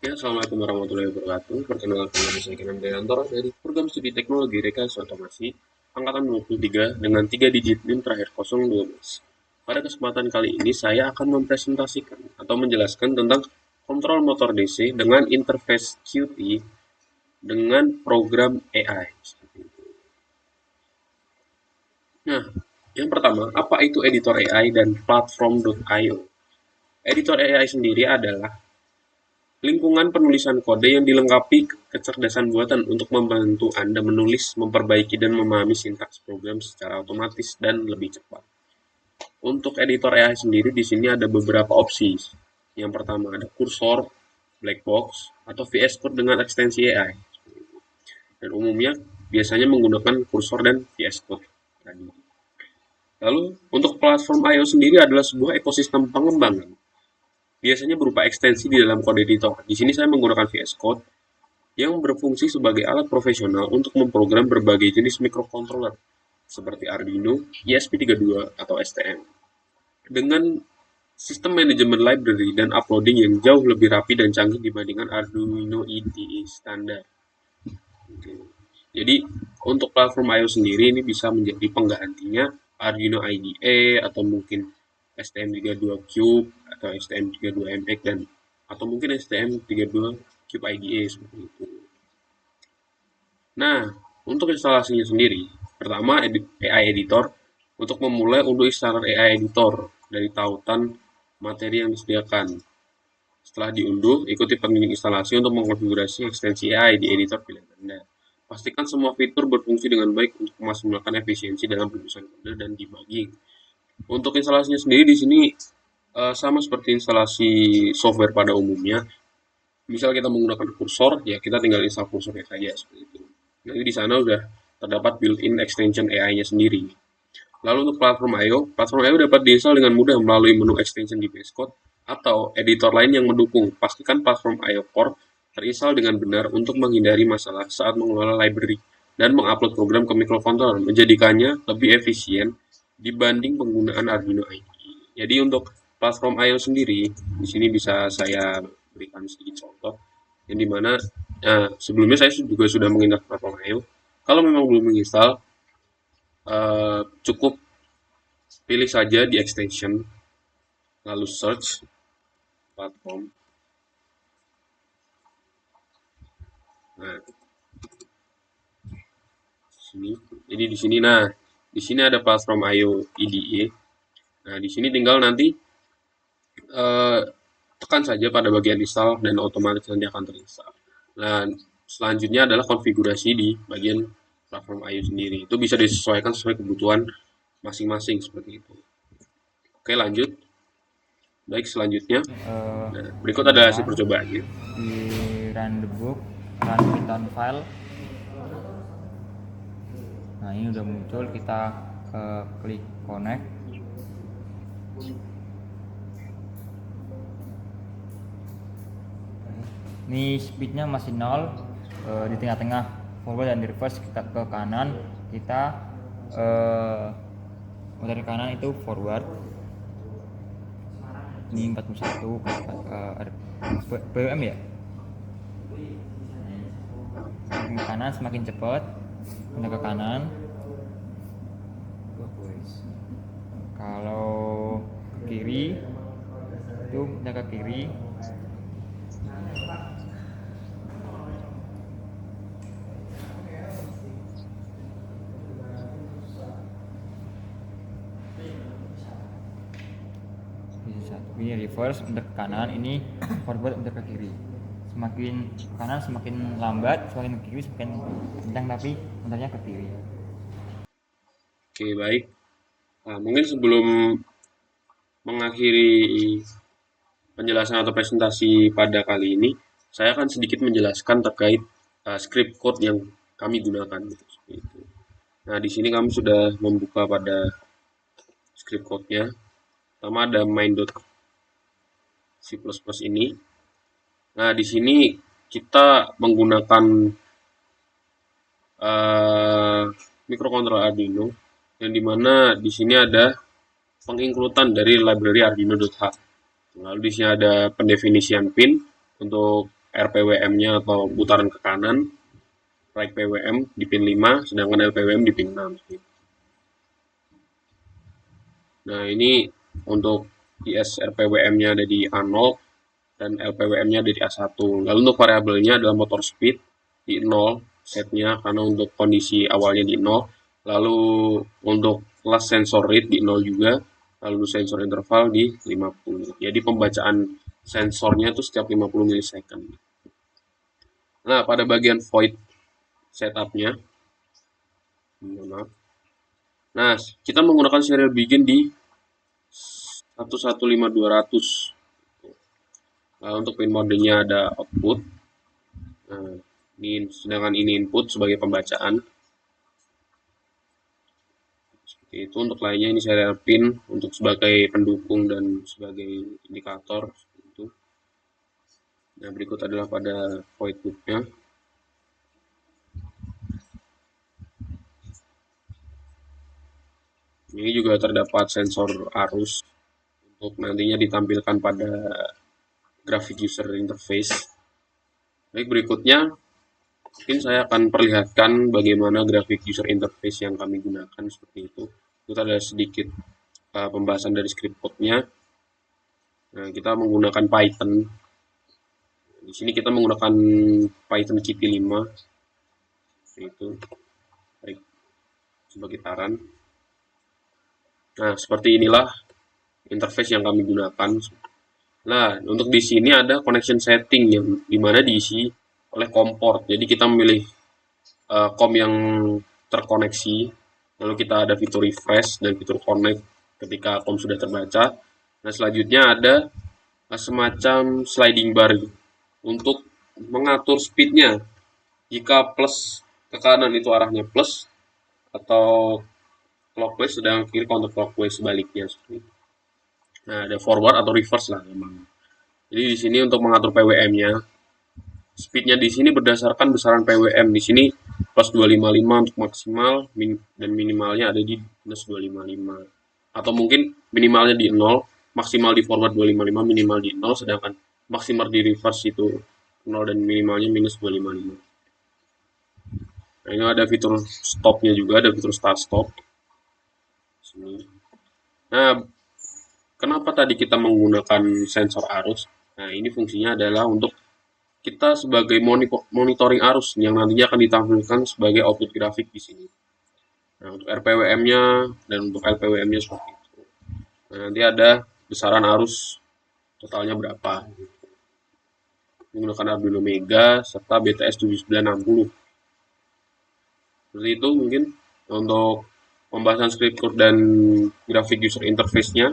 Ya, Assalamualaikum warahmatullahi wabarakatuh. Perkenalkan nama saya Kenan Dayantoro dari Program Studi Teknologi Rekayasa Otomasi Angkatan 23 dengan 3 digit NIM terakhir 012. Pada kesempatan kali ini saya akan mempresentasikan atau menjelaskan tentang kontrol motor DC dengan interface Qt dengan program AI. Nah, yang pertama, apa itu editor AI dan platform.io? Editor AI sendiri adalah lingkungan penulisan kode yang dilengkapi kecerdasan buatan untuk membantu Anda menulis, memperbaiki, dan memahami sintaks program secara otomatis dan lebih cepat. Untuk editor AI sendiri di sini ada beberapa opsi. Yang pertama ada kursor, black box, atau VS Code dengan ekstensi AI. Dan umumnya biasanya menggunakan kursor dan VS Code tadi. Lalu untuk platform I/O sendiri adalah sebuah ekosistem pengembangan. Biasanya berupa ekstensi di dalam kode editor. Di sini saya menggunakan VS Code yang berfungsi sebagai alat profesional untuk memprogram berbagai jenis microcontroller seperti Arduino, ESP32, atau STM. Dengan sistem manajemen library dan uploading yang jauh lebih rapi dan canggih dibandingkan Arduino IDE standar. Jadi untuk platform I/O sendiri ini bisa menjadi penggantinya Arduino IDE atau mungkin STM32 Cube atau STM32MX dan atau mungkin STM32 Cube IDE seperti itu. Nah, untuk instalasinya sendiri, pertama AI Editor. Untuk memulai, unduh installer AI Editor dari tautan materi yang disediakan. Setelah diunduh, ikuti pengiling instalasi untuk mengkonfigurasi ekstensi AI di editor pilihan Anda. Pastikan semua fitur berfungsi dengan baik untuk memaksimalkan efisiensi dalam penulisan kode dan debugging. Untuk instalasinya sendiri di sini sama seperti instalasi software pada umumnya. Misal kita menggunakan kursor, ya kita tinggal install kursornya saja seperti itu. Nanti di sana udah terdapat built-in extension AI-nya sendiri. Lalu untuk platform I/O dapat diinstal dengan mudah melalui menu extension di VS Code atau editor lain yang mendukung. Pastikan platform I/O Core terinstall dengan benar untuk menghindari masalah saat mengelola library dan mengupload program ke microcontroller, menjadikannya lebih efisien dibanding penggunaan Arduino IDE. Jadi untuk platform I/O sendiri, di sini bisa saya berikan sedikit contoh, yang dimana sebelumnya saya juga sudah menginstal platform I/O. Kalau memang belum menginstal, cukup pilih saja di extension, lalu search platform. Nah, sini. Jadi di sini, nah, di sini ada platform IO IDE. Nah, di sini tinggal nanti eh, tekan saja pada bagian install dan otomatis nanti akan terinstall. Nah, selanjutnya adalah konfigurasi di bagian platform IO sendiri. Itu bisa disesuaikan sesuai kebutuhan masing-masing seperti itu. Oke, lanjut. Baik, selanjutnya. Nah, berikut adalah hasil Kemudian percobaannya. di run the book, run Python file. Nah, ini udah muncul, kita klik connect. Ini speednya masih 0, di tengah-tengah forward dan reverse. Kita ke kanan, kita dari kanan itu forward. Ini 41 BM ya. Semakin ke kanan semakin cepat. Pindah ke kanan. Kalau ke kiri itu pindah ke kiri. Ini reverse untuk ke kanan, ini forward untuk ke kiri. Semakin ke kanan semakin lambat, semakin ke kiri semakin kencang, tapi muntarnya ke kiri. Oke, baik. Nah, mungkin sebelum mengakhiri penjelasan atau presentasi pada kali ini, saya akan sedikit menjelaskan terkait script code yang kami gunakan. Nah, di sini kami sudah membuka pada script code-nya. Pertama ada main.c++ ini. Nah, di sini kita menggunakan microcontroller Arduino, yang dimana di sini ada penginklutan dari library Arduino.h. Lalu di sini ada pendefinisian pin untuk RPWM-nya atau putaran ke kanan, right PWM di pin 5, sedangkan LPWM di pin 6. Nah, ini untuk IS RPWM-nya ada di A0 dan LPWM-nya ada di A1. Lalu untuk variabelnya adalah motor speed di 0 setnya karena untuk kondisi awalnya di 0. Lalu untuk last sensor rate di 0 juga. Lalu sensor interval di 50. Jadi pembacaan sensornya itu setiap 50 milisecond. Nah, pada bagian void setupnya, nah kita menggunakan serial begin di 115200. Nah, untuk pin modenya ada output. Nah, sedangkan ini input sebagai pembacaan. Seperti itu. Untuk lainnya ini serial pin untuk sebagai pendukung dan sebagai indikator. Itu. Nah, berikut adalah pada void loop-nya. Ini juga terdapat sensor arus untuk nantinya ditampilkan pada graphic user interface. Baik, berikutnya mungkin saya akan perlihatkan bagaimana graphic user interface yang kami gunakan seperti itu. Itu ada sedikit pembahasan dari script code-nya. Nah, kita menggunakan Python. Di sini kita menggunakan Python Qt 5. Itu. Baik, sebagai taran. Nah, seperti inilah interface yang kami gunakan. Nah, untuk di sini ada connection setting yang dimana diisi oleh COM port. Jadi kita memilih COM yang terkoneksi, lalu kita ada fitur refresh dan fitur connect ketika COM sudah terbaca. Nah, selanjutnya ada semacam sliding bar untuk mengatur speednya. Jika plus ke kanan itu arahnya plus, atau clockwise, sedang kiri counter clockwise sebaliknya. Nah, ada forward atau reverse lah memang. Jadi di sini untuk mengatur PWM-nya, speednya di sini berdasarkan besaran PWM. Di sini plus 255 untuk maksimal dan minimalnya ada di minus 255. Atau mungkin minimalnya di 0, maksimal di forward 255, minimal di 0, sedangkan maksimal di reverse itu 0 dan minimalnya minus 255. Nah, ini ada fitur stopnya juga, ada fitur start stop. Sini. Nah, kenapa tadi kita menggunakan sensor arus? Nah, ini fungsinya adalah untuk kita sebagai monitoring arus yang nantinya akan ditampilkan sebagai output grafik di sini. Nah, untuk RPWM-nya dan untuk LPWM-nya seperti itu. Nah, nanti ada besaran arus totalnya berapa. Menggunakan Arduino Mega serta BTS 7960. Seperti itu mungkin untuk pembahasan script code dan graphic user interface-nya.